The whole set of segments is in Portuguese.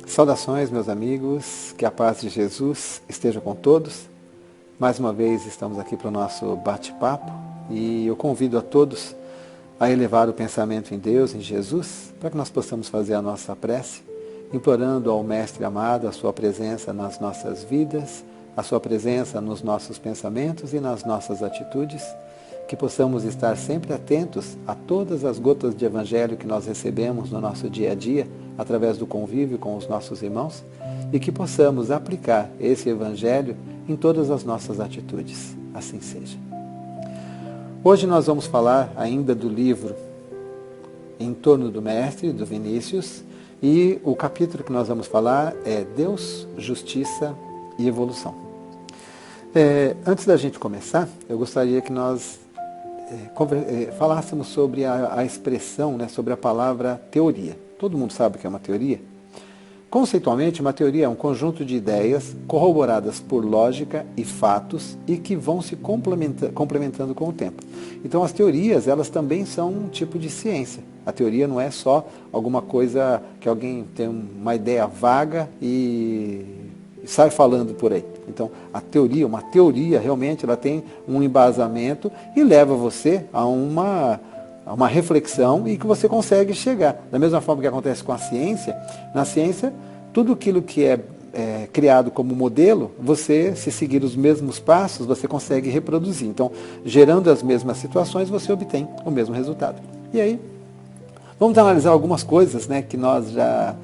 Saudações, meus amigos, que a paz de Jesus esteja com todos. Mais uma vez estamos aqui para o nosso bate-papo e eu convido a todos a elevar o pensamento em Deus, em Jesus, para que nós possamos fazer a nossa prece, implorando ao Mestre amado a sua presença nas nossas vidas, a sua presença nos nossos pensamentos e nas nossas atitudes, que possamos estar sempre atentos a todas as gotas de Evangelho que nós recebemos no nosso dia a dia, através do convívio com os nossos irmãos, e que possamos aplicar esse Evangelho em todas as nossas atitudes. Assim seja. Hoje nós vamos falar ainda do livro Em Torno do Mestre, do Vinícius, e o capítulo que nós vamos falar é Deus, Justiça e Evolução. Antes da gente começar, eu gostaria que nós falássemos sobre a expressão, sobre a palavra teoria. Todo mundo sabe o que é uma teoria? Conceitualmente, uma teoria é um conjunto de ideias corroboradas por lógica e fatos e que vão se complementando com o tempo. Então, as teorias, elas também são um tipo de ciência. A teoria não é só alguma coisa que alguém tem uma ideia vaga e sai falando por aí. Então, uma teoria realmente ela tem um embasamento e leva você a uma reflexão e que você consegue chegar. Da mesma forma que acontece com a ciência, na ciência, tudo aquilo que é criado como modelo, você, se seguir os mesmos passos, você consegue reproduzir. Então, gerando as mesmas situações, você obtém o mesmo resultado. E aí, vamos analisar algumas coisas que nós já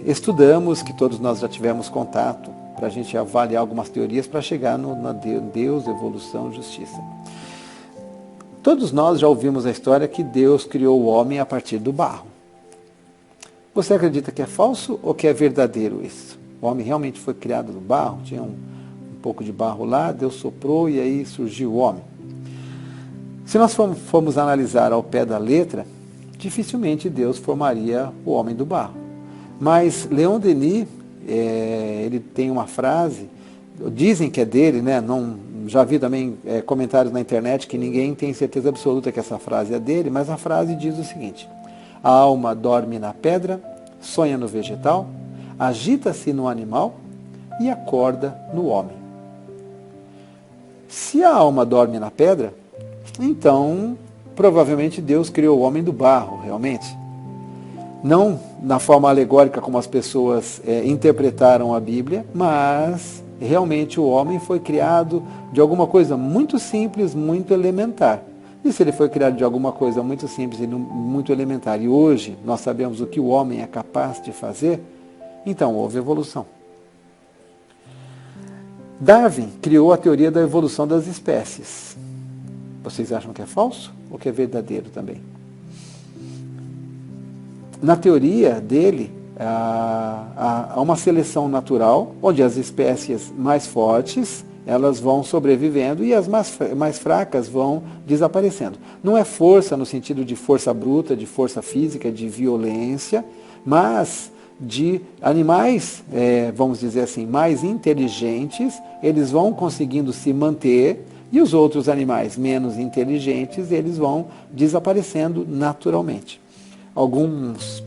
estudamos, que todos nós já tivemos contato, para a gente avaliar algumas teorias para chegar na Deus, evolução, justiça. Todos nós já ouvimos a história que Deus criou o homem a partir do barro. Você acredita que é falso ou que é verdadeiro isso? O homem realmente foi criado do barro? Tinha um pouco de barro lá, Deus soprou e aí surgiu o homem. Se nós formos analisar ao pé da letra, dificilmente Deus formaria o homem do barro. Mas Leon Denis, ele tem uma frase, dizem que é dele, já vi também comentários na internet que ninguém tem certeza absoluta que essa frase é dele, mas a frase diz o seguinte: a alma dorme na pedra, sonha no vegetal, agita-se no animal e acorda no homem. Se a alma dorme na pedra, então provavelmente Deus criou o homem do barro, realmente. Não na forma alegórica como as pessoas interpretaram a Bíblia, mas realmente o homem foi criado de alguma coisa muito simples, muito elementar. E se ele foi criado de alguma coisa muito simples e muito elementar, e hoje nós sabemos o que o homem é capaz de fazer, então houve evolução. Darwin criou a teoria da evolução das espécies. Vocês acham que é falso ou que é verdadeiro também? Na teoria dele, há uma seleção natural, onde as espécies mais fortes elas vão sobrevivendo e as mais fracas vão desaparecendo. Não é força no sentido de força bruta, de força física, de violência, mas de animais, vamos dizer assim, mais inteligentes, eles vão conseguindo se manter e os outros animais menos inteligentes, eles vão desaparecendo naturalmente. Alguns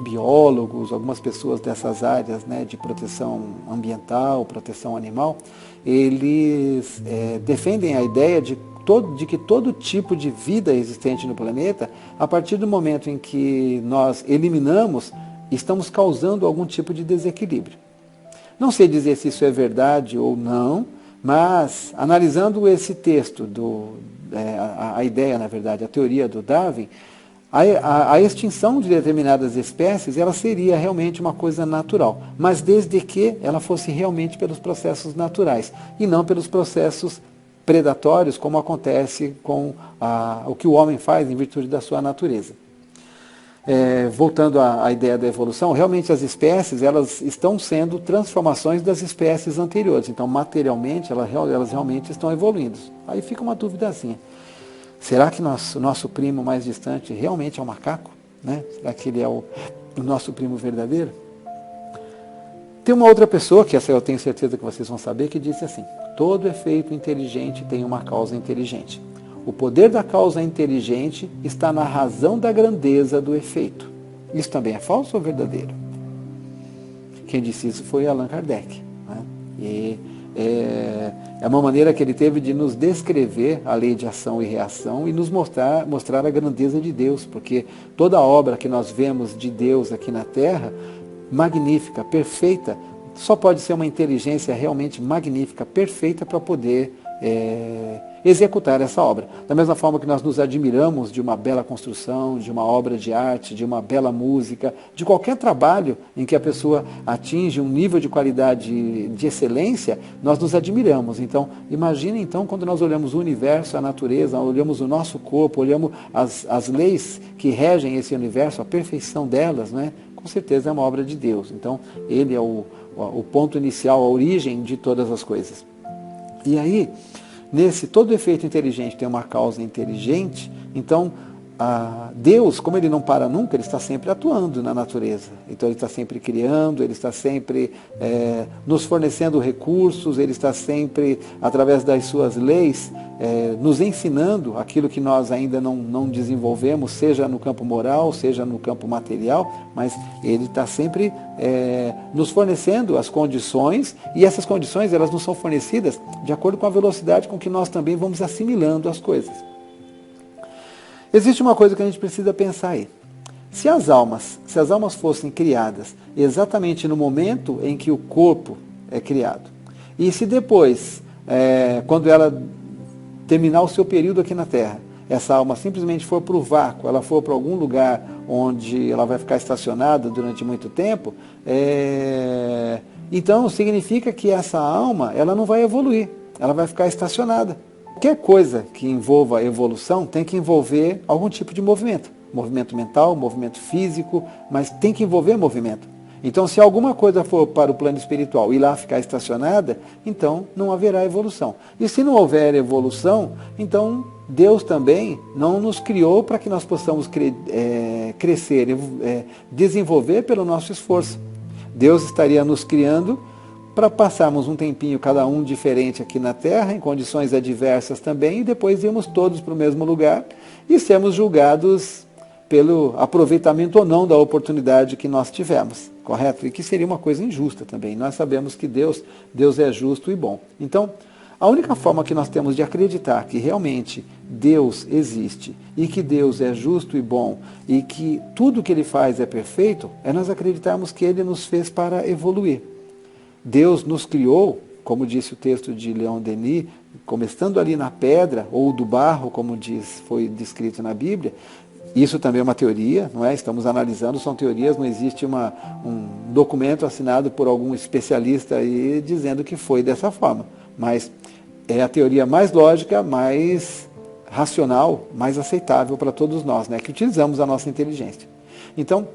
biólogos, algumas pessoas dessas áreas de proteção ambiental, proteção animal, eles defendem a ideia de que todo tipo de vida existente no planeta, a partir do momento em que nós eliminamos, estamos causando algum tipo de desequilíbrio. Não sei dizer se isso é verdade ou não, mas analisando esse texto, a ideia, na verdade, a teoria do Darwin, a extinção de determinadas espécies, ela seria realmente uma coisa natural, mas desde que ela fosse realmente pelos processos naturais e não pelos processos predatórios, como acontece com o que o homem faz em virtude da sua natureza. Voltando à ideia da evolução, realmente as espécies elas estão sendo transformações das espécies anteriores, então materialmente elas realmente estão evoluindo. Aí fica uma duvidazinha. Será que o nosso primo mais distante realmente é um macaco? Será que ele é o nosso primo verdadeiro? Tem uma outra pessoa, que essa eu tenho certeza que vocês vão saber, que disse assim: todo efeito inteligente tem uma causa inteligente. O poder da causa inteligente está na razão da grandeza do efeito. Isso também é falso ou verdadeiro? Quem disse isso foi Allan Kardec, né? E é uma maneira que ele teve de nos descrever a lei de ação e reação e nos mostrar a grandeza de Deus, porque toda obra que nós vemos de Deus aqui na Terra, magnífica, perfeita, só pode ser uma inteligência realmente magnífica, perfeita para poder executar essa obra. Da mesma forma que nós nos admiramos de uma bela construção, de uma obra de arte, de uma bela música, de qualquer trabalho em que a pessoa atinge um nível de qualidade de excelência, nós nos admiramos. Então, imagine então quando nós olhamos o universo, a natureza, olhamos o nosso corpo, olhamos as leis que regem esse universo, a perfeição delas, né? Com certeza é uma obra de Deus. Então, ele é o ponto inicial, a origem de todas as coisas. E aí, todo efeito inteligente tem uma causa inteligente, então Deus, como ele não para nunca, ele está sempre atuando na natureza. Então ele está sempre criando, ele está sempre nos fornecendo recursos, ele está sempre, através das suas leis, nos ensinando aquilo que nós ainda não desenvolvemos, seja no campo moral, seja no campo material, mas ele está sempre nos fornecendo as condições, e essas condições elas nos são fornecidas de acordo com a velocidade com que nós também vamos assimilando as coisas. Existe uma coisa que a gente precisa pensar aí. Se as almas fossem criadas exatamente no momento em que o corpo é criado, e se depois, quando ela terminar o seu período aqui na Terra, essa alma simplesmente for para o vácuo, ela for para algum lugar onde ela vai ficar estacionada durante muito tempo, então significa que essa alma ela não vai evoluir, ela vai ficar estacionada. Qualquer coisa que envolva evolução tem que envolver algum tipo de movimento. Movimento mental, movimento físico, mas tem que envolver movimento. Então, se alguma coisa for para o plano espiritual e lá ficar estacionada, então não haverá evolução. E se não houver evolução, então Deus também não nos criou para que nós possamos crescer, desenvolver pelo nosso esforço. Deus estaria nos criando para passarmos um tempinho cada um diferente aqui na Terra, em condições adversas também, e depois irmos todos para o mesmo lugar e sermos julgados pelo aproveitamento ou não da oportunidade que nós tivemos, correto? E que seria uma coisa injusta também. Nós sabemos que Deus é justo e bom. Então, a única forma que nós temos de acreditar que realmente Deus existe e que Deus é justo e bom e que tudo que Ele faz é perfeito, é nós acreditarmos que Ele nos fez para evoluir. Deus nos criou, como disse o texto de Leon Denis, começando ali na pedra ou do barro, como foi descrito na Bíblia. Isso também é uma teoria, não é? Estamos analisando, são teorias, não existe um documento assinado por algum especialista aí dizendo que foi dessa forma. Mas é a teoria mais lógica, mais racional, mais aceitável para todos nós, né? Que utilizamos a nossa inteligência. Então,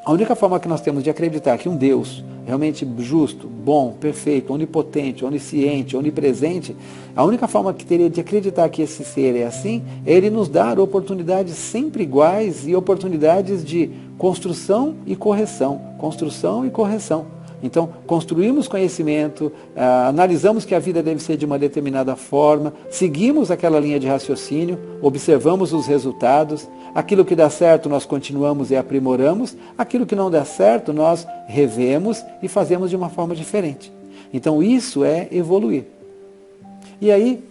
a única forma que nós temos de acreditar que um Deus realmente justo, bom, perfeito, onipotente, onisciente, onipresente, a única forma que teria de acreditar que esse ser é assim, é Ele nos dar oportunidades sempre iguais e oportunidades de construção e correção. Construção e correção. Então, construímos conhecimento, analisamos que a vida deve ser de uma determinada forma, seguimos aquela linha de raciocínio, observamos os resultados, aquilo que dá certo nós continuamos e aprimoramos, aquilo que não dá certo nós revemos e fazemos de uma forma diferente. Então, isso é evoluir. E aí,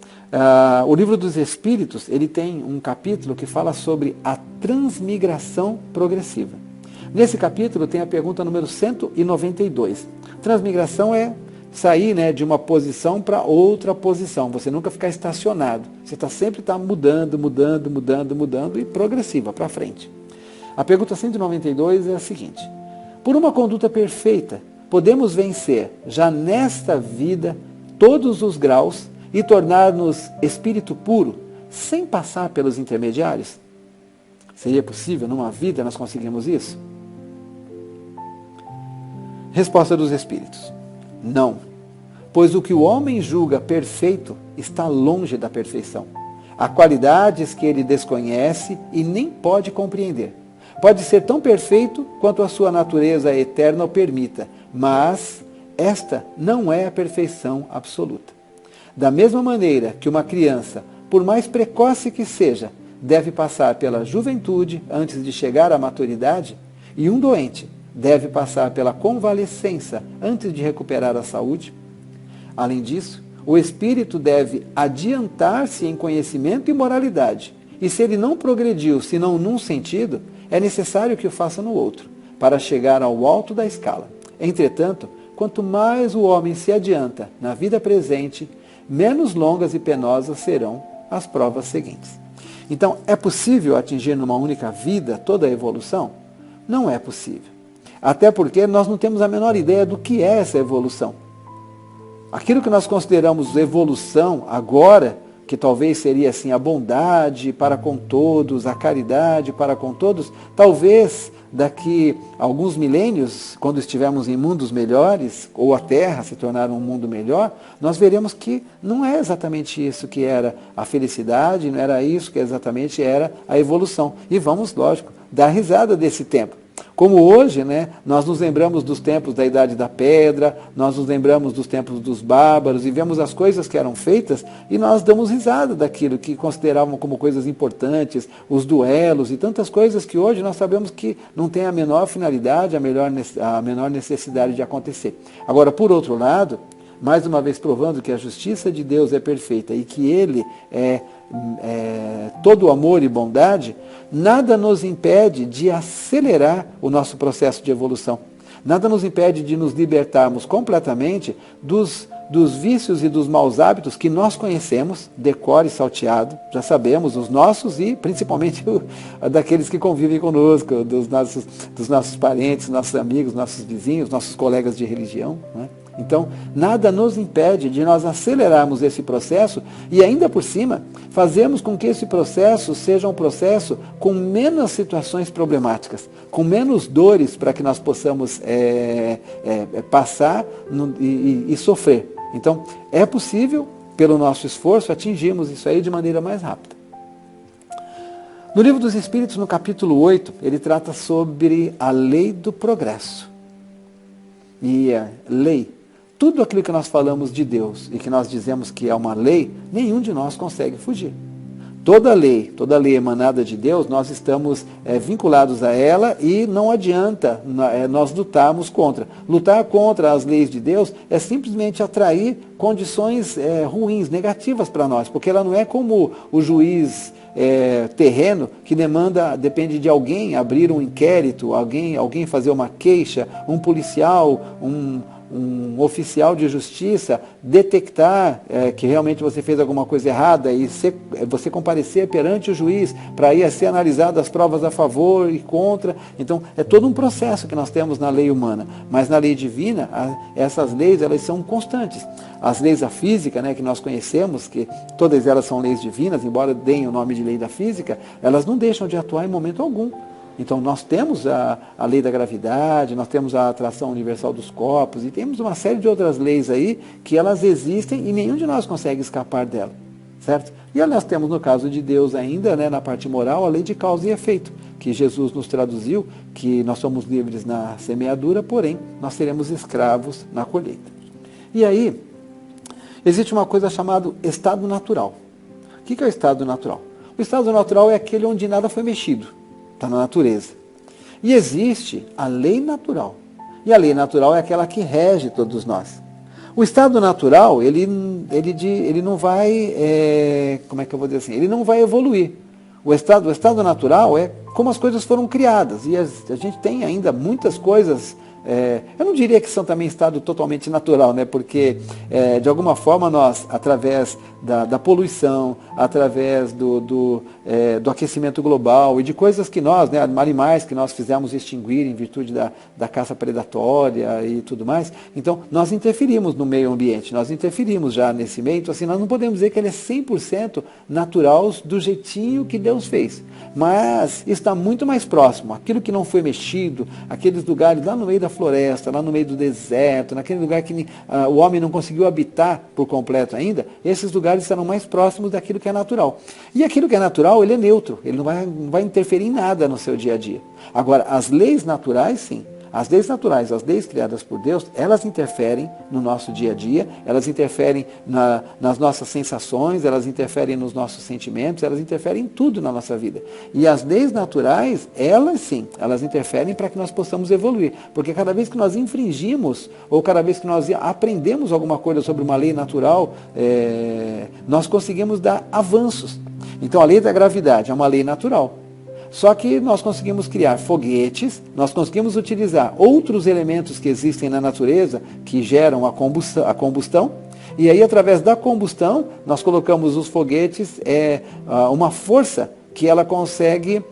o Livro dos Espíritos, ele tem um capítulo que fala sobre a transmigração progressiva. Nesse capítulo tem a pergunta número 192. Transmigração é sair, né, de uma posição para outra posição. Você nunca ficar estacionado. Você sempre está mudando e progressiva, para frente. A pergunta 192 é a seguinte. Por uma conduta perfeita, podemos vencer já nesta vida todos os graus e tornar-nos espírito puro sem passar pelos intermediários? Seria possível numa vida nós conseguirmos isso? Resposta dos Espíritos: não, pois o que o homem julga perfeito está longe da perfeição. Há qualidades que ele desconhece e nem pode compreender. Pode ser tão perfeito quanto a sua natureza eterna o permita, mas esta não é a perfeição absoluta. Da mesma maneira que uma criança, por mais precoce que seja, deve passar pela juventude antes de chegar à maturidade, e um doente deve passar pela convalescença antes de recuperar a saúde. Além disso, o espírito deve adiantar-se em conhecimento e moralidade. E se ele não progrediu, senão num sentido, é necessário que o faça no outro, para chegar ao alto da escala. Entretanto, quanto mais o homem se adianta na vida presente, menos longas e penosas serão as provas seguintes. Então, é possível atingir numa única vida toda a evolução? Não é possível. Até porque nós não temos a menor ideia do que é essa evolução. Aquilo que nós consideramos evolução agora, que talvez seria assim a bondade para com todos, a caridade para com todos, talvez daqui a alguns milênios, quando estivermos em mundos melhores, ou a Terra se tornar um mundo melhor, nós veremos que não é exatamente isso que era a felicidade, não era isso que exatamente era a evolução. E vamos, lógico, dar risada desse tempo. Como hoje, né, nós nos lembramos dos tempos da Idade da Pedra, nós nos lembramos dos tempos dos bárbaros e vemos as coisas que eram feitas e nós damos risada daquilo que consideravam como coisas importantes, os duelos e tantas coisas que hoje nós sabemos que não tem a menor finalidade, a menor necessidade de acontecer. Agora, por outro lado, mais uma vez provando que a justiça de Deus é perfeita e que Ele é todo amor e bondade, nada nos impede de acelerar o nosso processo de evolução. Nada nos impede de nos libertarmos completamente dos vícios e dos maus hábitos que nós conhecemos, de cor e salteado, já sabemos, os nossos e principalmente daqueles que convivem conosco, dos nossos parentes, nossos amigos, nossos vizinhos, nossos colegas de religião, né? Então, nada nos impede de nós acelerarmos esse processo e ainda por cima, fazermos com que esse processo seja um processo com menos situações problemáticas, com menos dores para que nós possamos passar e sofrer. Então, é possível, pelo nosso esforço, atingirmos isso aí de maneira mais rápida. No Livro dos Espíritos, no capítulo 8, ele trata sobre a lei do progresso. E a lei, tudo aquilo que nós falamos de Deus e que nós dizemos que é uma lei, nenhum de nós consegue fugir. Toda lei emanada de Deus, nós estamos vinculados a ela e não adianta nós lutarmos contra. Lutar contra as leis de Deus é simplesmente atrair condições ruins, negativas para nós, porque ela não é como o juiz terreno que depende de alguém abrir um inquérito, alguém fazer uma queixa, um policial, um oficial de justiça detectar que realmente você fez alguma coisa errada e você comparecer perante o juiz para ir a ser analisadas as provas a favor e contra. Então, é todo um processo que nós temos na lei humana. Mas na lei divina, essas leis elas são constantes. As leis da física, né, que nós conhecemos, que todas elas são leis divinas, embora deem o nome de lei da física, elas não deixam de atuar em momento algum. Então nós temos a lei da gravidade, nós temos a atração universal dos corpos e temos uma série de outras leis aí que elas existem e nenhum de nós consegue escapar dela, certo? E nós temos no caso de Deus ainda, né, na parte moral, a lei de causa e efeito, que Jesus nos traduziu, que nós somos livres na semeadura, porém nós seremos escravos na colheita. E aí, existe uma coisa chamada estado natural. O que é o estado natural? O estado natural é aquele onde nada foi mexido. Está na natureza. E existe a lei natural. E a lei natural é aquela que rege todos nós. O estado natural, ele não vai, como é que eu vou dizer assim? Ele não vai evoluir. O estado natural é como as coisas foram criadas. E a gente tem ainda muitas coisas. Eu não diria que são também estado totalmente natural, né? Porque de alguma forma nós, através da poluição, através do aquecimento global e de coisas que nós, né, animais que nós fizemos extinguir em virtude da caça predatória e tudo mais, então nós interferimos no meio ambiente, nós interferimos já nesse meio, então assim, nós não podemos dizer que ele é 100% natural do jeitinho que Deus fez, mas está muito mais próximo, aquilo que não foi mexido, aqueles lugares lá no meio da floresta, lá no meio do deserto, naquele lugar que o homem não conseguiu habitar por completo ainda, esses lugares serão mais próximos daquilo que é natural. E aquilo que é natural, ele é neutro, ele não vai interferir em nada no seu dia a dia. Agora, as leis naturais, sim. as leis naturais, as leis criadas por Deus, elas interferem no nosso dia a dia, elas interferem nas nossas sensações, elas interferem nos nossos sentimentos, elas interferem em tudo na nossa vida. E as leis naturais, elas sim, elas interferem para que nós possamos evoluir. Porque cada vez que nós infringimos, ou cada vez que nós aprendemos alguma coisa sobre uma lei natural, nós conseguimos dar avanços. Então a lei da gravidade é uma lei natural. Só que nós conseguimos criar foguetes, nós conseguimos utilizar outros elementos que existem na natureza que geram a combustão, e aí através da combustão nós colocamos os foguetes, uma força que ela consegue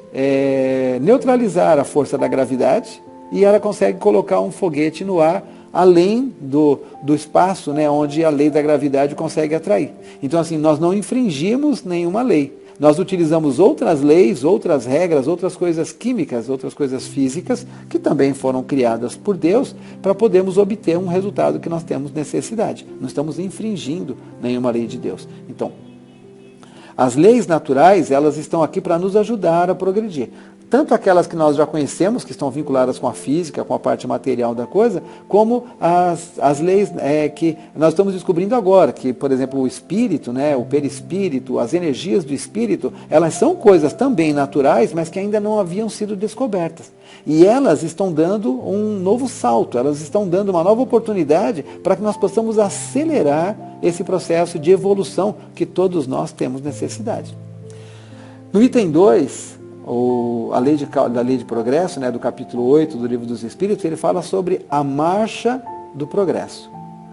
neutralizar a força da gravidade, e ela consegue colocar um foguete no ar além do espaço, né, onde a lei da gravidade consegue atrair. Então assim, nós não infringimos nenhuma lei. Nós utilizamos outras leis, outras regras, outras coisas químicas, outras coisas físicas, que também foram criadas por Deus, para podermos obter um resultado que nós temos necessidade. Não estamos infringindo nenhuma lei de Deus. Então, as leis naturais, elas estão aqui para nos ajudar a progredir. Tanto aquelas que nós já conhecemos, que estão vinculadas com a física, com a parte material da coisa, como as leis que nós estamos descobrindo agora, que, por exemplo, o espírito, né, o perispírito, as energias do espírito, elas são coisas também naturais, mas que ainda não haviam sido descobertas. E elas estão dando um novo salto, elas estão dando uma nova oportunidade para que nós possamos acelerar esse processo de evolução que todos nós temos necessidade. No item 2, da lei de progresso, né, do capítulo 8 do Livro dos Espíritos, ele fala sobre a marcha do progresso.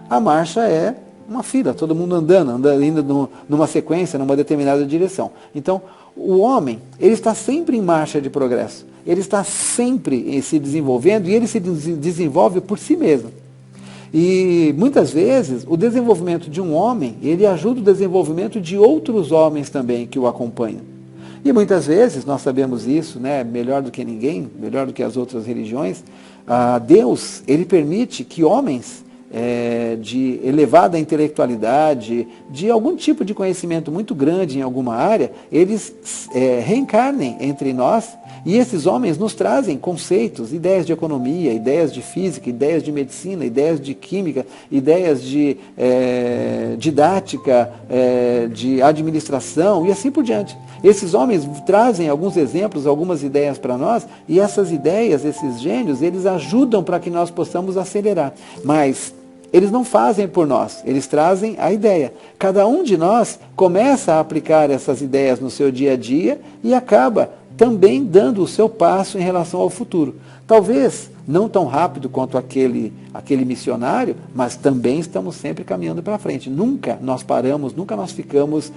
A marcha é uma fila, todo mundo indo numa sequência, numa determinada direção. Então, o homem, ele está sempre em marcha de progresso. Ele está sempre se desenvolvendo e ele se desenvolve por si mesmo. E muitas vezes o desenvolvimento de um homem, ele ajuda o desenvolvimento de outros homens também que o acompanham. E muitas vezes, nós sabemos isso, né, melhor do que ninguém, melhor do que as outras religiões, Deus, ele permite que homens de elevada intelectualidade, de algum tipo de conhecimento muito grande em alguma área, eles reencarnem entre nós, e esses homens nos trazem conceitos, ideias de economia, ideias de física, ideias de medicina, ideias de química, ideias de didática, de administração e assim por diante. Esses homens trazem alguns exemplos, algumas ideias para nós, e essas ideias, esses gênios, eles ajudam para que nós possamos acelerar. Mas eles não fazem por nós, eles trazem a ideia. Cada um de nós começa a aplicar essas ideias no seu dia a dia e acaba também dando o seu passo em relação ao futuro. Talvez não tão rápido quanto aquele missionário, mas também estamos sempre caminhando para frente. Nunca nós paramos, nunca nós ficamos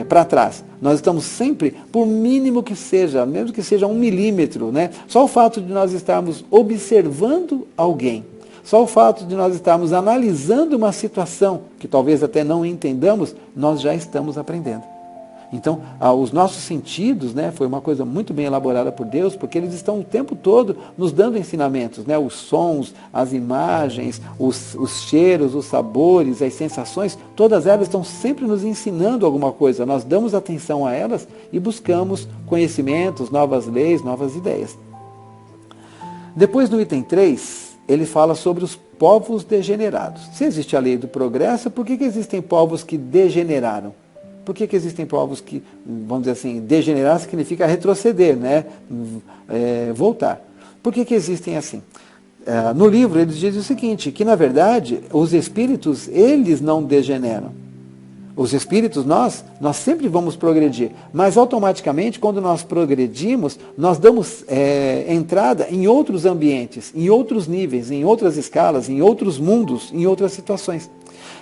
para trás. Nós estamos sempre, por mínimo que seja, mesmo que seja 1 milímetro, né? Só o fato de nós estarmos observando alguém, só o fato de nós estarmos analisando uma situação que talvez até não entendamos, nós já estamos aprendendo. Então, os nossos sentidos, né, foi uma coisa muito bem elaborada por Deus, porque eles estão o tempo todo nos dando ensinamentos, né, os sons, as imagens, os cheiros, os sabores, as sensações, todas elas estão sempre nos ensinando alguma coisa. Nós damos atenção a elas e buscamos conhecimentos, novas leis, novas ideias. Depois, no item 3, ele fala sobre os povos degenerados. Se existe a lei do progresso, por que existem povos que degeneraram? Por que existem povos que, vamos dizer assim, degenerar significa retroceder, né? Voltar. Por que existem assim? No livro eles dizem o seguinte, que na verdade os espíritos, eles não degeneram. Os espíritos, nós sempre vamos progredir, mas automaticamente quando nós progredimos, nós damos entrada em outros ambientes, em outros níveis, em outras escalas, em outros mundos, em outras situações.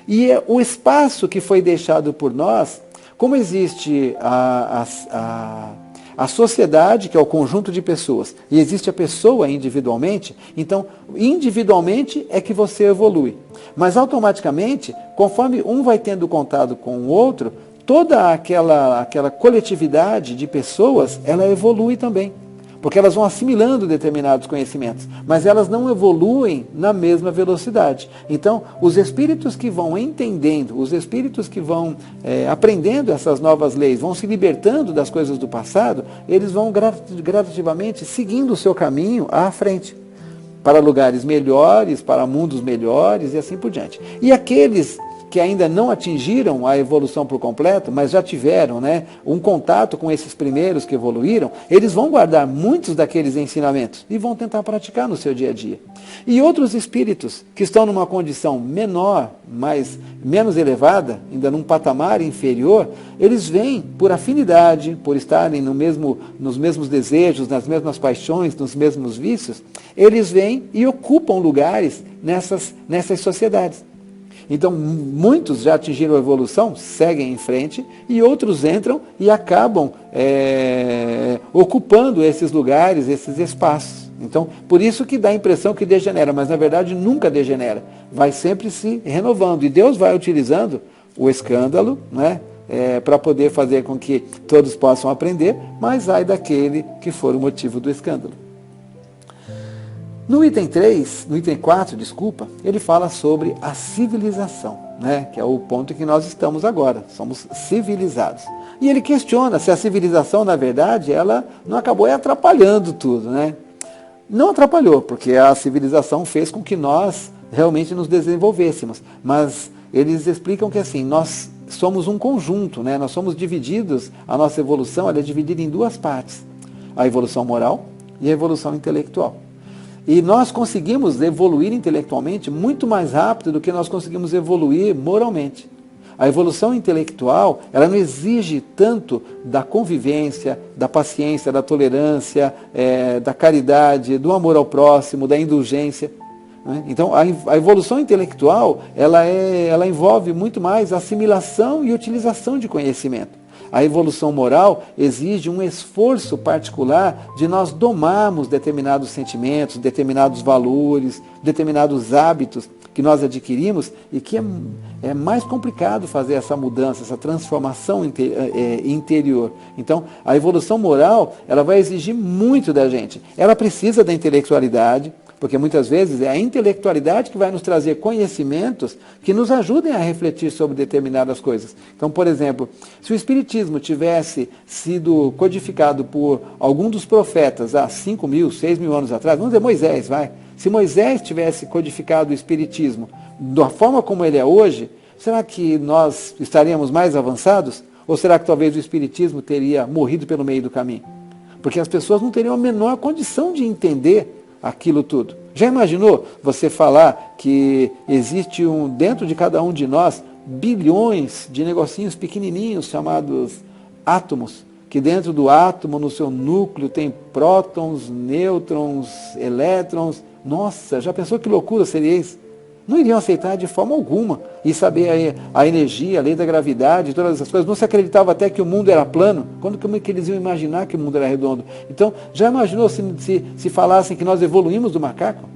E o espaço que foi deixado por nós, como existe a sociedade, que é o conjunto de pessoas, e existe a pessoa individualmente, então, individualmente é que você evolui. Mas automaticamente, conforme um vai tendo contato com o outro, toda aquela coletividade de pessoas, ela evolui também. Porque elas vão assimilando determinados conhecimentos, mas elas não evoluem na mesma velocidade. Então, os espíritos que vão entendendo, os espíritos que vão aprendendo essas novas leis, vão se libertando das coisas do passado, eles vão gradativamente seguindo o seu caminho à frente. para lugares melhores, para mundos melhores e assim por diante. E aqueles que ainda não atingiram a evolução por completo, mas já tiveram, né, um contato com esses primeiros que evoluíram, eles vão guardar muitos daqueles ensinamentos e vão tentar praticar no seu dia a dia. E outros espíritos que estão numa condição menor, menos elevada, ainda num patamar inferior, eles vêm por afinidade, por estarem nos mesmos desejos, nas mesmas paixões, nos mesmos vícios, eles vêm e ocupam lugares nessas sociedades. Então, muitos já atingiram a evolução, seguem em frente, e outros entram e acabam ocupando esses lugares, esses espaços. Então, por isso que dá a impressão que degenera, mas na verdade nunca degenera. Vai sempre se renovando. E Deus vai utilizando o escândalo, né, para poder fazer com que todos possam aprender, mas ai daquele que for o motivo do escândalo. No item 4, ele fala sobre a civilização, né? Que é o ponto em que nós estamos agora, somos civilizados. E ele questiona se a civilização, na verdade, ela não acabou atrapalhando tudo, né? Não atrapalhou, porque a civilização fez com que nós realmente nos desenvolvêssemos. Mas eles explicam que assim, nós somos um conjunto, né? Nós somos divididos, a nossa evolução ela é dividida em duas partes. A evolução moral e a evolução intelectual. E nós conseguimos evoluir intelectualmente muito mais rápido do que nós conseguimos evoluir moralmente. A evolução intelectual, ela não exige tanto da convivência, da paciência, da tolerância, da caridade, do amor ao próximo, da indulgência. Né? Então, a evolução intelectual, ela envolve muito mais assimilação e utilização de conhecimento. A evolução moral exige um esforço particular de nós domarmos determinados sentimentos, determinados valores, determinados hábitos que nós adquirimos e que é mais complicado fazer essa mudança, essa transformação interior. Então, a evolução moral, ela vai exigir muito da gente. Ela precisa da intelectualidade, porque muitas vezes é a intelectualidade que vai nos trazer conhecimentos que nos ajudem a refletir sobre determinadas coisas. Então, por exemplo, se o Espiritismo tivesse sido codificado por algum dos profetas há 5.000, 6.000 anos atrás, vamos dizer Moisés, vai. Se Moisés tivesse codificado o Espiritismo da forma como ele é hoje, será que nós estaríamos mais avançados? Ou será que talvez o Espiritismo teria morrido pelo meio do caminho? Porque as pessoas não teriam a menor condição de entender aquilo tudo. Já imaginou você falar que existe dentro de cada um de nós bilhões de negocinhos pequenininhos chamados átomos, que dentro do átomo, no seu núcleo, tem prótons, nêutrons, elétrons. Nossa, já pensou que loucura seria isso? Não iriam aceitar de forma alguma. E saber a energia, a lei da gravidade, todas essas coisas. Não se acreditava até que o mundo era plano. Como que eles iam imaginar que o mundo era redondo? Então, já imaginou se falassem que nós evoluímos do macaco?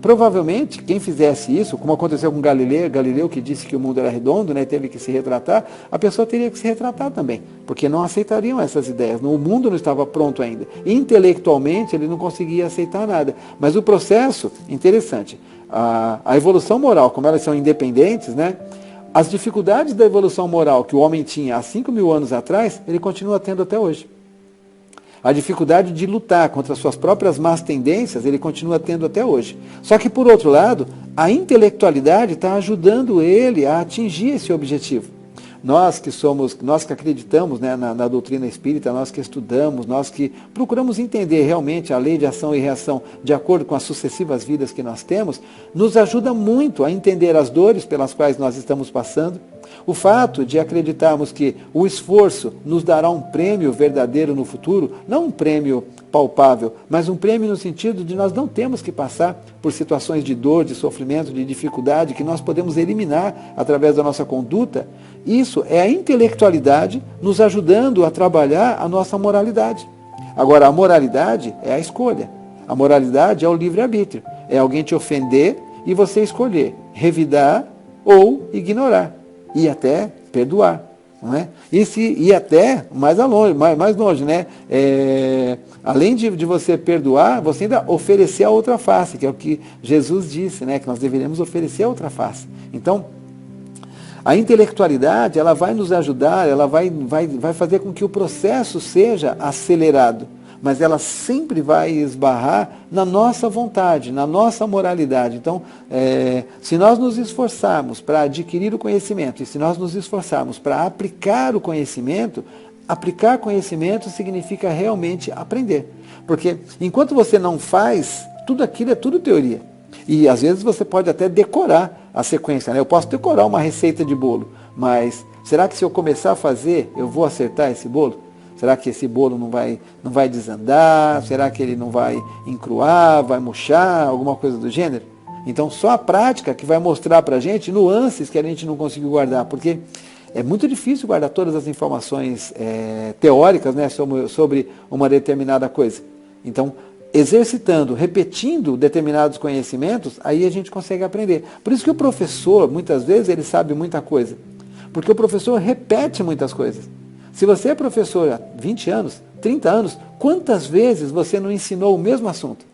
Provavelmente, quem fizesse isso, como aconteceu com Galileu que disse que o mundo era redondo, né, teve que se retratar, a pessoa teria que se retratar também, porque não aceitariam essas ideias. O mundo não estava pronto ainda. Intelectualmente, ele não conseguia aceitar nada. Mas o processo, interessante, a evolução moral, como elas são independentes, né, as dificuldades da evolução moral que o homem tinha há 5.000 anos atrás, ele continua tendo até hoje. A dificuldade de lutar contra as suas próprias más tendências, ele continua tendo até hoje. Só que, por outro lado, a intelectualidade está ajudando ele a atingir esse objetivo. Nós que acreditamos, né, na doutrina espírita, nós que estudamos, nós que procuramos entender realmente a lei de ação e reação de acordo com as sucessivas vidas que nós temos, nos ajuda muito a entender as dores pelas quais nós estamos passando. O fato de acreditarmos que o esforço nos dará um prêmio verdadeiro no futuro, não um prêmio palpável, mas um prêmio no sentido de nós não temos que passar por situações de dor, de sofrimento, de dificuldade, que nós podemos eliminar através da nossa conduta. Isso é a intelectualidade nos ajudando a trabalhar a nossa moralidade. Agora, a moralidade é a escolha. A moralidade é o livre-arbítrio. É alguém te ofender e você escolher revidar ou ignorar. E até perdoar. Não é? E até mais longe, né? Além de você perdoar, você ainda oferecer a outra face, que é o que Jesus disse, né? Que nós deveríamos oferecer a outra face. Então, a intelectualidade, ela vai nos ajudar, ela vai fazer com que o processo seja acelerado. mas ela sempre vai esbarrar na nossa vontade, na nossa moralidade. Então, se nós nos esforçarmos para adquirir o conhecimento, e se nós nos esforçarmos para aplicar o conhecimento, aplicar conhecimento significa realmente aprender. Porque enquanto você não faz, tudo aquilo é tudo teoria. E às vezes você pode até decorar a sequência, né? Eu posso decorar uma receita de bolo, mas será que se eu começar a fazer, eu vou acertar esse bolo? Será que esse bolo não vai desandar? Será que ele não vai encruar, vai murchar, alguma coisa do gênero? Então só a prática que vai mostrar para a gente nuances que a gente não conseguiu guardar, porque é muito difícil guardar todas as informações teóricas, né, sobre uma determinada coisa. Então, exercitando, repetindo determinados conhecimentos, aí a gente consegue aprender. Por isso que o professor, muitas vezes, ele sabe muita coisa. Porque o professor repete muitas coisas. Se você é professor há 20 anos, 30 anos, quantas vezes você não ensinou o mesmo assunto?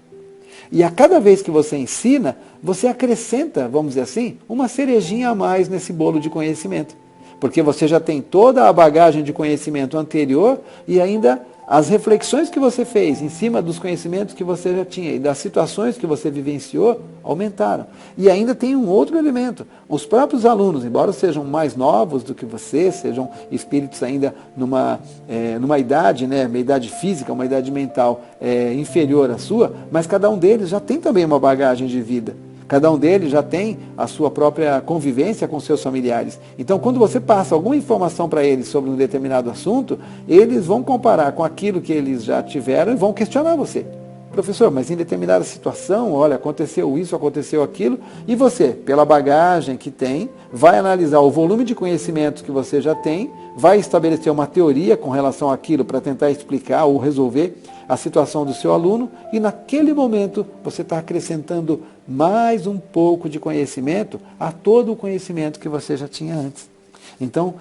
E a cada vez que você ensina, você acrescenta, vamos dizer assim, uma cerejinha a mais nesse bolo de conhecimento. Porque você já tem toda a bagagem de conhecimento anterior e ainda as reflexões que você fez em cima dos conhecimentos que você já tinha e das situações que você vivenciou aumentaram. E ainda tem um outro elemento. Os próprios alunos, embora sejam mais novos do que você, sejam espíritos ainda numa idade, né, uma idade física, uma idade mental inferior à sua, mas cada um deles já tem também uma bagagem de vida. Cada um deles já tem a sua própria convivência com seus familiares. Então, quando você passa alguma informação para eles sobre um determinado assunto, eles vão comparar com aquilo que eles já tiveram e vão questionar você. Professor, mas em determinada situação, olha, aconteceu isso, aconteceu aquilo, e você, pela bagagem que tem, vai analisar o volume de conhecimento que você já tem, vai estabelecer uma teoria com relação àquilo para tentar explicar ou resolver a situação do seu aluno, e naquele momento você está acrescentando mais um pouco de conhecimento a todo o conhecimento que você já tinha antes. Então,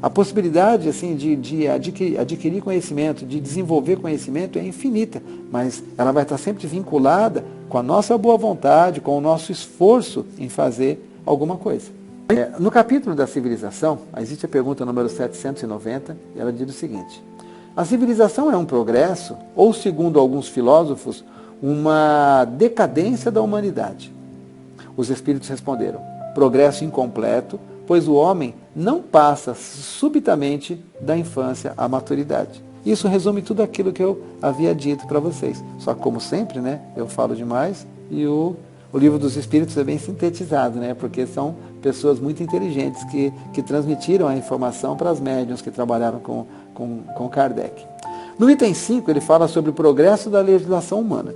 a possibilidade assim, de adquirir conhecimento, de desenvolver conhecimento é infinita, mas ela vai estar sempre vinculada com a nossa boa vontade, com o nosso esforço em fazer alguma coisa. No capítulo da civilização, existe a pergunta número 790, e ela diz o seguinte: a civilização é um progresso ou, segundo alguns filósofos, uma decadência da humanidade? Os espíritos responderam: progresso incompleto, pois o homem não passa subitamente da infância à maturidade. Isso resume tudo aquilo que eu havia dito para vocês. Só que, como sempre, né, eu falo demais e o livro dos Espíritos é bem sintetizado, né, porque são pessoas muito inteligentes que transmitiram a informação para as médiuns que trabalharam com Kardec. No item 5, ele fala sobre o progresso da legislação humana.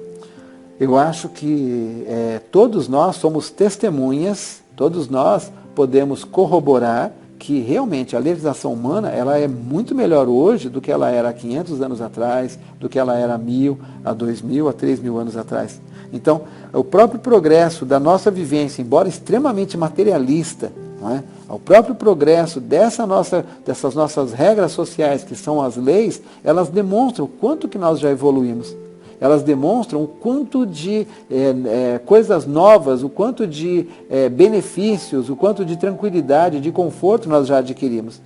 Eu acho que todos nós somos testemunhas, todos nós podemos corroborar que realmente a legislação humana ela é muito melhor hoje do que ela era há 500 anos atrás, do que ela era há 1000, há 2000, há 3000 anos atrás. Então, o próprio progresso da nossa vivência, embora extremamente materialista, não é? O próprio progresso dessas nossas regras sociais, que são as leis, elas demonstram o quanto que nós já evoluímos. Elas demonstram o quanto de coisas novas, o quanto de benefícios, o quanto de tranquilidade, de conforto nós já adquirimos.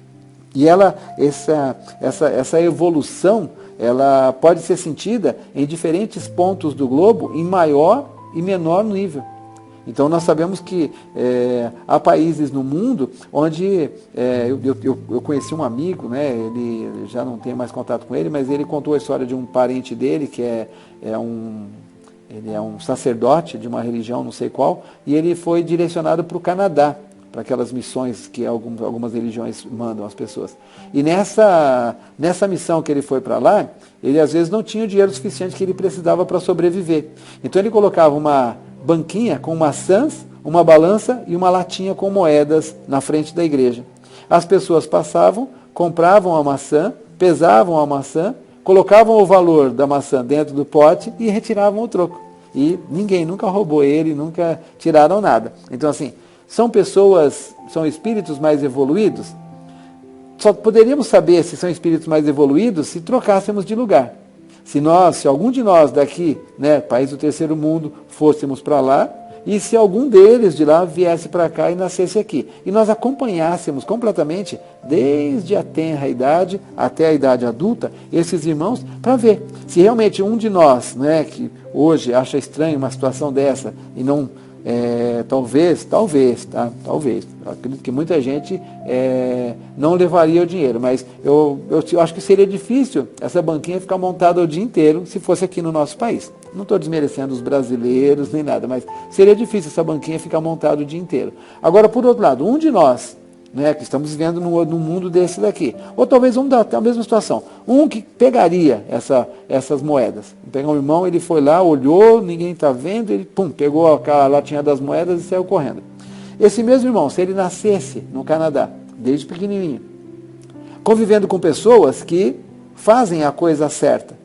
E essa evolução, ela pode ser sentida em diferentes pontos do globo, em maior e menor nível. Então nós sabemos que há países no mundo onde eu conheci um amigo, né, ele já não tenho mais contato com ele, mas ele contou a história de um parente dele que ele é um sacerdote de uma religião, não sei qual, e ele foi direcionado para o Canadá, para aquelas missões que algumas religiões mandam às pessoas. E nessa missão que ele foi para lá, ele às vezes não tinha o dinheiro suficiente que ele precisava para sobreviver. Então ele colocava uma banquinha com maçãs, uma balança e uma latinha com moedas na frente da igreja. As pessoas passavam, compravam a maçã, pesavam a maçã, colocavam o valor da maçã dentro do pote e retiravam o troco. E ninguém nunca roubou ele, nunca tiraram nada. Então assim, são espíritos mais evoluídos? Só poderíamos saber se são espíritos mais evoluídos se trocássemos de lugar. Se algum de nós daqui, né, país do terceiro mundo, fôssemos para lá, e se algum deles de lá viesse para cá e nascesse aqui, e nós acompanhássemos completamente, desde a tenra idade até a idade adulta, esses irmãos, para ver se realmente um de nós, né, que hoje acha estranho uma situação dessa, e não, talvez, acredito que muita gente não levaria o dinheiro, mas eu acho que seria difícil essa banquinha ficar montada o dia inteiro se fosse aqui no nosso país. Não estou desmerecendo os brasileiros nem nada, mas seria difícil essa banquinha ficar montada o dia inteiro. Agora, por outro lado, um de nós, né, que estamos vivendo num mundo desse daqui, ou talvez um da mesma situação, um que pegaria essas moedas. Pegar um irmão, ele foi lá, olhou, ninguém está vendo, ele pegou aquela latinha das moedas e saiu correndo. Esse mesmo irmão, se ele nascesse no Canadá, desde pequenininho, convivendo com pessoas que fazem a coisa certa,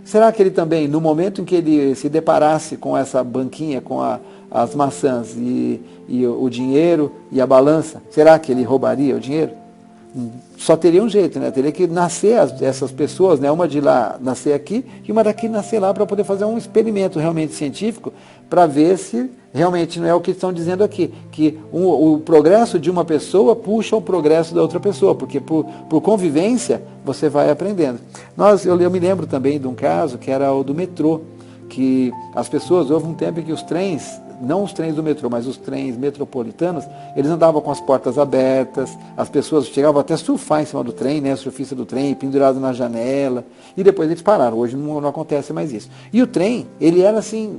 será que ele também, no momento em que ele se deparasse com essa banquinha, com as maçãs e o dinheiro e a balança, será que ele roubaria o dinheiro? Só teria um jeito, né? Teria que nascer essas pessoas, né? Uma de lá nascer aqui e uma daqui nascer lá para poder fazer um experimento realmente científico para ver se realmente não é o que estão dizendo aqui, que o progresso de uma pessoa puxa o progresso da outra pessoa, porque por convivência você vai aprendendo. Eu me lembro também de um caso que era o do metrô, que as pessoas, houve um tempo em que os trens, não os trens do metrô, mas os trens metropolitanos, eles andavam com as portas abertas, as pessoas chegavam até a surfar em cima do trem, né, surfista do trem, pendurado na janela, e depois eles pararam. Hoje não acontece mais isso. E o trem, ele era assim,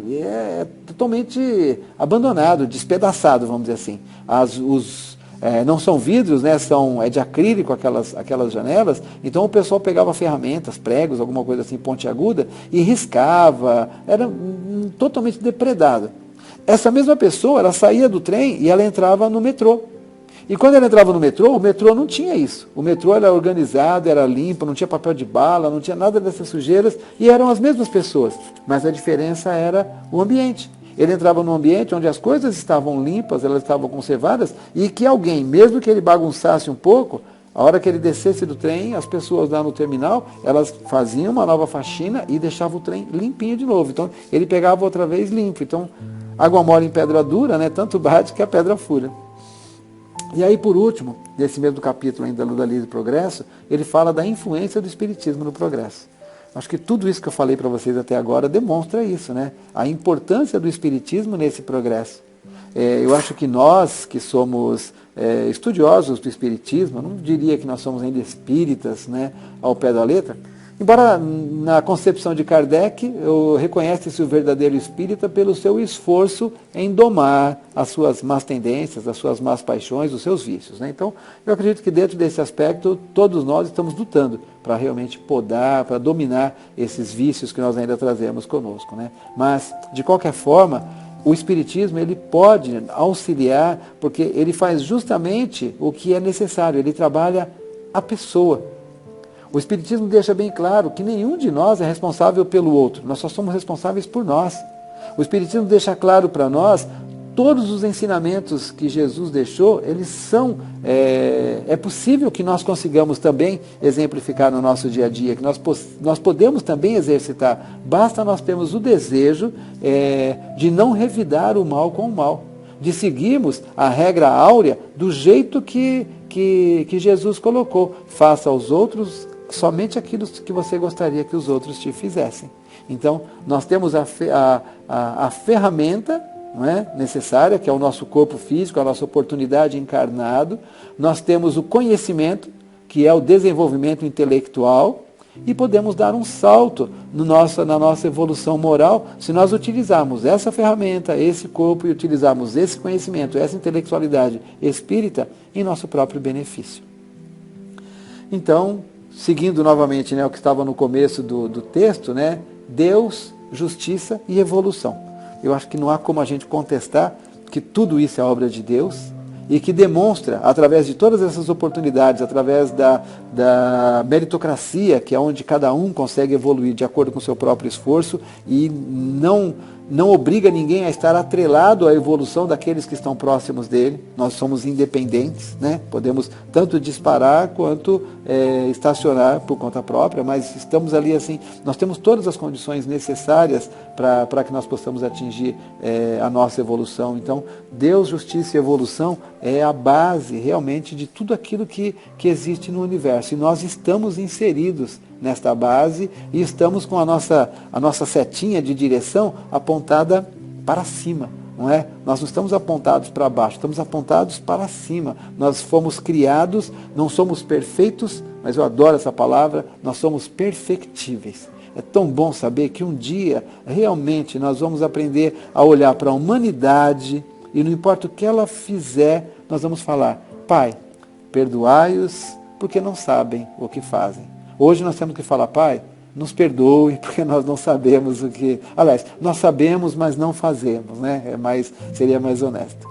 totalmente abandonado, despedaçado, vamos dizer assim. Não são vidros, né, é de acrílico aquelas janelas, então o pessoal pegava ferramentas, pregos, alguma coisa assim pontiaguda, e riscava, era totalmente depredado. Essa mesma pessoa, ela saía do trem e ela entrava no metrô. E quando ela entrava no metrô, o metrô não tinha isso. O metrô era organizado, era limpo, não tinha papel de bala, não tinha nada dessas sujeiras, e eram as mesmas pessoas. Mas a diferença era o ambiente. Ele entrava num ambiente onde as coisas estavam limpas, elas estavam conservadas, e que alguém, mesmo que ele bagunçasse um pouco, a hora que ele descesse do trem, as pessoas lá no terminal, elas faziam uma nova faxina e deixavam o trem limpinho de novo. Então, ele pegava outra vez limpo. Então, água mole em pedra dura, né? Tanto bate que a pedra fura. E aí, por último, desse mesmo capítulo ainda da Lei do Progresso, ele fala da influência do Espiritismo no progresso. Acho que tudo isso que eu falei para vocês até agora demonstra isso, né? A importância do Espiritismo nesse progresso. Eu acho que nós, que somos estudiosos do Espiritismo, eu não diria que nós somos ainda espíritas, né, ao pé da letra, embora na concepção de Kardec, eu reconheço-se o verdadeiro espírita pelo seu esforço em domar as suas más tendências, as suas más paixões, os seus vícios, né? Então, eu acredito que dentro desse aspecto, todos nós estamos lutando para realmente podar, para dominar esses vícios que nós ainda trazemos conosco, né? Mas, de qualquer forma, o Espiritismo ele pode auxiliar, porque ele faz justamente o que é necessário, ele trabalha a pessoa. O Espiritismo deixa bem claro que nenhum de nós é responsável pelo outro, nós só somos responsáveis por nós. O Espiritismo deixa claro para nós todos os ensinamentos que Jesus deixou, eles são, é possível que nós consigamos também exemplificar no nosso dia a dia, que nós podemos também exercitar, basta nós termos o desejo de não revidar o mal com o mal, de seguirmos a regra áurea do jeito que Jesus colocou, faça aos outros somente aquilo que você gostaria que os outros te fizessem. Então, nós temos a ferramenta, não é, necessária, que é o nosso corpo físico, a nossa oportunidade encarnado. Nós temos o conhecimento, que é o desenvolvimento intelectual, e podemos dar um salto na nossa evolução moral se nós utilizarmos essa ferramenta, esse corpo, e utilizarmos esse conhecimento, essa intelectualidade espírita em nosso próprio benefício. Então, seguindo novamente, né, o que estava no começo do texto, né, Deus, justiça e evolução. Eu acho que não há como a gente contestar que tudo isso é obra de Deus e que demonstra, através de todas essas oportunidades, através da meritocracia, que é onde cada um consegue evoluir de acordo com o seu próprio esforço e não não obriga ninguém a estar atrelado à evolução daqueles que estão próximos dele. Nós somos independentes, né? Podemos tanto disparar quanto estacionar por conta própria, mas estamos ali assim, nós temos todas as condições necessárias para que nós possamos atingir a nossa evolução. Então, Deus, justiça e evolução é a base realmente de tudo aquilo que existe no universo. E nós estamos inseridos nesta base e estamos com a nossa setinha de direção apontada para cima. Não é? Nós não estamos apontados para baixo, estamos apontados para cima. Nós fomos criados, não somos perfeitos, mas eu adoro essa palavra, nós somos perfectíveis. É tão bom saber que um dia realmente nós vamos aprender a olhar para a humanidade e não importa o que ela fizer, nós vamos falar: Pai, perdoai-os porque não sabem o que fazem. Hoje nós temos que falar: Pai, nos perdoe, porque nós não sabemos o que... Aliás, nós sabemos, mas não fazemos, né? Seria mais honesto.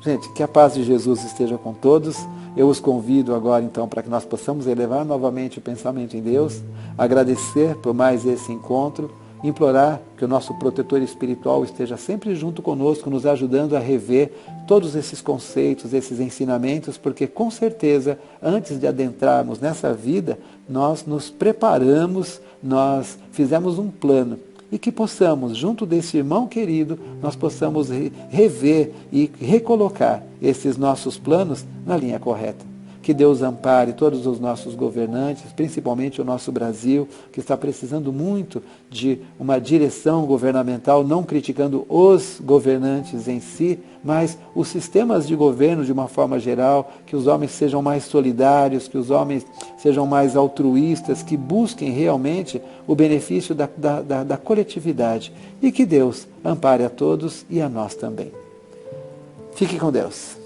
Gente, que a paz de Jesus esteja com todos. Eu os convido agora, então, para que nós possamos elevar novamente o pensamento em Deus, agradecer por mais esse encontro, implorar que o nosso protetor espiritual esteja sempre junto conosco, nos ajudando a rever todos esses conceitos, esses ensinamentos, porque com certeza, antes de adentrarmos nessa vida, nós nos preparamos, nós fizemos um plano, e que possamos, junto desse irmão querido, nós possamos rever e recolocar esses nossos planos na linha correta. Que Deus ampare todos os nossos governantes, principalmente o nosso Brasil, que está precisando muito de uma direção governamental, não criticando os governantes em si, mas os sistemas de governo de uma forma geral, que os homens sejam mais solidários, que os homens sejam mais altruístas, que busquem realmente o benefício da coletividade. E que Deus ampare a todos e a nós também. Fique com Deus.